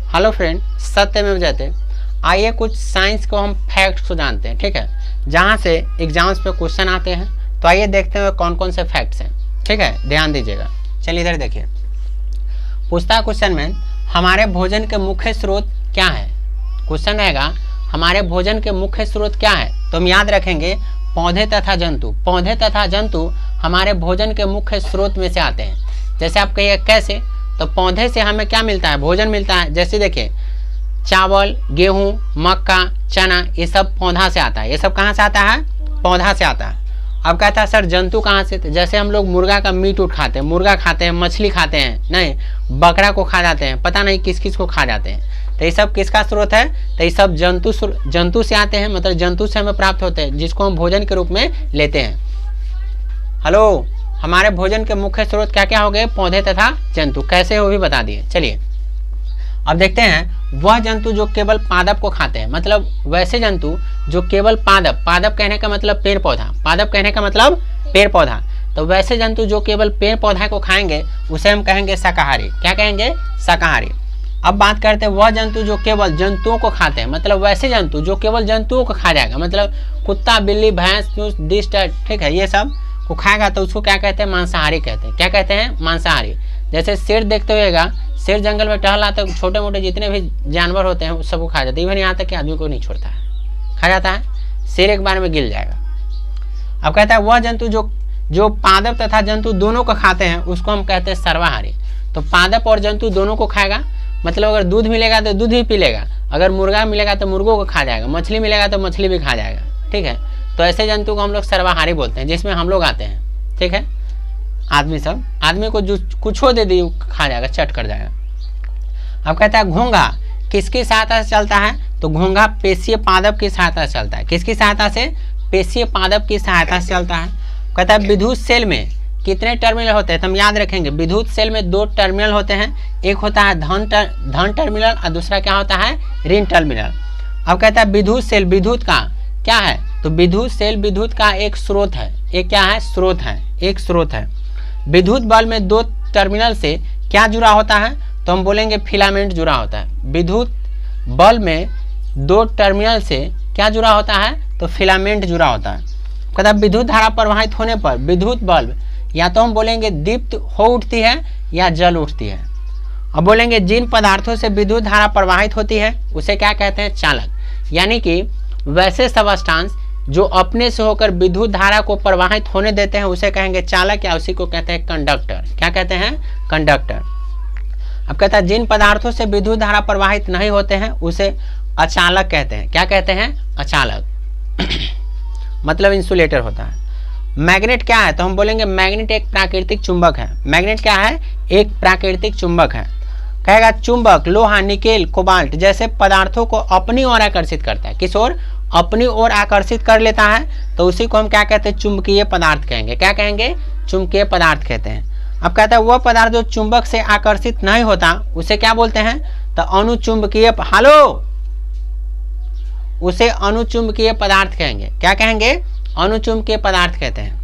Hello friend, सत्यमेव जयते। आइए कुछ साइंस को हम फैक्ट्स को जानते हैं, ठीक है, जहाँ से एग्जाम्स पे क्वेश्चन आते हैं। तो आइए देखते हैं कौन कौन से फैक्ट्स हैं, ठीक है, ध्यान दीजिएगा। चलिए इधर देखिए, पूछता है क्वेश्चन में हमारे भोजन के मुख्य स्रोत क्या है। क्वेश्चन रहेगा हमारे भोजन के मुख्य स्रोत क्या है, तो हम याद रखेंगे पौधे तथा जंतु। पौधे तथा जंतु हमारे भोजन के मुख्य स्रोत में से आते हैं। जैसे आप कहिए कैसे, तो पौधे से हमें क्या मिलता है, भोजन मिलता है। जैसे देखिए चावल, गेहूं, मक्का, चना, ये सब पौधा से आता है। ये सब कहाँ से आता है, पौधा से आता है। अब कहता है सर जंतु कहाँ से, जैसे हम लोग मुर्गा का मीट उठ खाते हैं, मुर्गा खाते हैं, मछली खाते हैं, नहीं बकरा को खा जाते हैं, पता नहीं किस किस को खा जाते हैं। तो ये सब किसका स्रोत है, तो ये सब जंतु से आते हैं, मतलब जंतु से हमें प्राप्त होते हैं, जिसको हम भोजन के रूप में लेते हैं। हेलो, हमारे भोजन के मुख्य स्रोत क्या क्या हो गए, पौधे तथा जंतु। कैसे हो भी बता दिए। चलिए अब देखते हैं वह जंतु जो केवल पादप को खाते हैं, मतलब वैसे जंतु जो केवल पादप, पादप कहने का मतलब पेड़ पौधा, पादप कहने का मतलब पेड़ पौधा, तो वैसे जंतु जो केवल पेड़ पौधा को खाएंगे उसे हम कहेंगे शाकाहारी। क्या कहेंगे, शाकाहारी। अब बात करते हैं वह जंतु जो केवल जंतुओं को खाते हैं, मतलब वैसे जंतु जो केवल जंतुओं को खा जाएगा, मतलब कुत्ता, बिल्ली, भैंस, डिश, ठीक है, ये सब को खाएगा, तो उसको क्या कहते हैं, मांसाहारी कहते हैं। क्या कहते हैं, मांसाहारी। जैसे शेर देखते हुएगा, शेर जंगल में टहला तो छोटे मोटे जितने भी जानवर होते हैं सबको खा जाता है, इवन यहाँ तक कि आदमी को नहीं छोड़ता है, खा जाता है। शेर एक बार में गिर जाएगा। अब कहता है वह जंतु जो पादप तथा जंतु दोनों को खाते हैं उसको हम कहते हैं सर्वाहारी। तो पादप और जंतु दोनों को खाएगा, मतलब अगर दूध मिलेगा तो दूध भी पी लेगा, अगर मुर्गा मिलेगा तो मुर्गों को खा जाएगा, मछली मिलेगा तो मछली भी खा जाएगा, ठीक है। तो ऐसे जंतु को हम लोग सर्वाहारी बोलते हैं, जिसमें हम लोग आते हैं, ठीक है। आदमी को जो कुछ दे दी खा जाएगा, चट कर जाएगा। अब कहता है घोंघा किसकी सहायता से चलता है, तो घोंघा पेशीय पादप की सहायता से चलता है। किसकी सहायता से, पेशीय पादप की सहायता से चलता है। कहता है विद्युत सेल में कितने टर्मिनल होते हैं, तो हम याद रखेंगे विद्युत सेल में 2 टर्मिनल होते हैं, एक होता है धन टर्मिनल और दूसरा क्या होता है, ऋण टर्मिनल। अब कहता है विद्युत सेल विद्युत का क्या है, तो विद्युत सेल विद्युत का एक स्रोत है। एक क्या है, स्रोत है, एक स्रोत है। विद्युत बल्ब में 2 टर्मिनल से क्या जुड़ा होता है, तो हम बोलेंगे फिलामेंट जुड़ा होता है। विद्युत बल्ब में 2 टर्मिनल से क्या जुड़ा होता है, तो फिलामेंट जुड़ा होता है। कहता है विद्युत धारा प्रवाहित होने पर विद्युत बल्ब या तो हम बोलेंगे दीप्त हो उठती है या जल उठती है। अब बोलेंगे जिन पदार्थों से विद्युत धारा प्रवाहित होती है उसे क्या कहते हैं, चालक। यानी कि वैसे सबस्टांस जो अपने से होकर विद्युत धारा को प्रवाहित होने देते हैं उसे कहेंगे चालक, या उसी को कहते हैं कंडक्टर। क्या कहते हैं, कंडक्टर। अब कहता है जिन पदार्थों से विद्युत धारा प्रवाहित नहीं होते हैं उसे अचालक कहते हैं। क्या कहते हैं, अचालक मतलब इंसुलेटर होता है। मैग्नेट क्या है, तो हम बोलेंगे मैग्नेट एक प्राकृतिक चुंबक है। मैग्नेट क्या है, एक प्राकृतिक चुंबक है। कहेगा चुंबक लोहा, निकेल, कोबाल्ट जैसे पदार्थों को अपनी ओर आकर्षित करता है। किस ओर, अपनी ओर आकर्षित कर लेता है, तो उसी को हम क्या कहते हैं, चुंबकीय पदार्थ कहेंगे। क्या कहेंगे, चुंबकीय पदार्थ कहते हैं। अब कहता है वह पदार्थ जो चुंबक से आकर्षित नहीं होता उसे क्या बोलते हैं, तो अनुचुंबकीय, उसे अनुचुंबकीय पदार्थ कहेंगे। क्या कहेंगे, अनुचुंबकीय पदार्थ कहते हैं।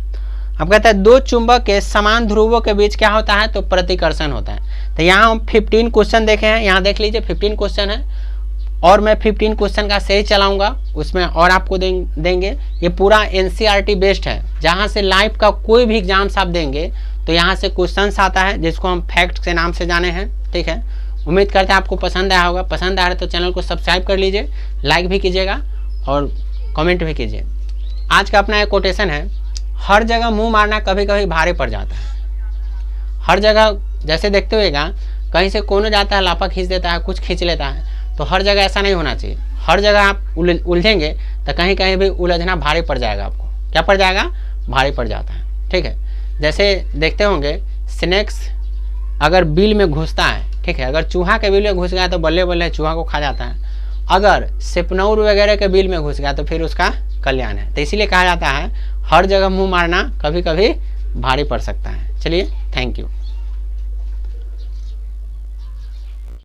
अब कहता है 2 चुंबक के समान ध्रुवों के बीच क्या होता है, तो प्रतिकर्षण होता है। तो यहाँ हम 15 क्वेश्चन देखे हैं, यहाँ देख लीजिए 15 क्वेश्चन है, और मैं 15 क्वेश्चन का सही चलाऊंगा, उसमें और आपको देंगे। ये पूरा NCERT बेस्ड है, जहाँ से लाइव का कोई भी एग्जाम्स आप देंगे तो यहाँ से क्वेश्चन आता है, जिसको हम फैक्ट के नाम से जाने हैं, ठीक है। उम्मीद करते हैं आपको पसंद आया होगा। पसंद आ रहा है तो चैनल को सब्सक्राइब कर लीजिए, लाइक भी कीजिएगा और कमेंट भी कीजिए। आज का अपना एक कोटेशन है, हर जगह मुंह मारना कभी कभी भारी पड़ जाता है। हर जगह जैसे देखते हुएगा कहीं से कोनो जाता है, लापा खींच देता है, कुछ खींच लेता है, तो हर जगह ऐसा नहीं होना चाहिए। हर जगह आप उलझेंगे तो कहीं कहीं भी उलझना भारी पड़ जाएगा आपको। क्या पड़ जाएगा, भारी पड़ जाता है, ठीक है। जैसे देखते होंगे स्नेक्स अगर बिल में घुसता है, ठीक है, अगर चूहा के बिल में घुस गया तो बल्ले बल्ले चूहा को खा जाता है। अगर सिपनौर वगैरह के बिल में घुस गया तो फिर उसका कल्याण है। तो इसीलिए कहा जाता है हर जगह मुंह मारना कभी कभी भारी पड़ सकता है। चलिए, थैंक यू।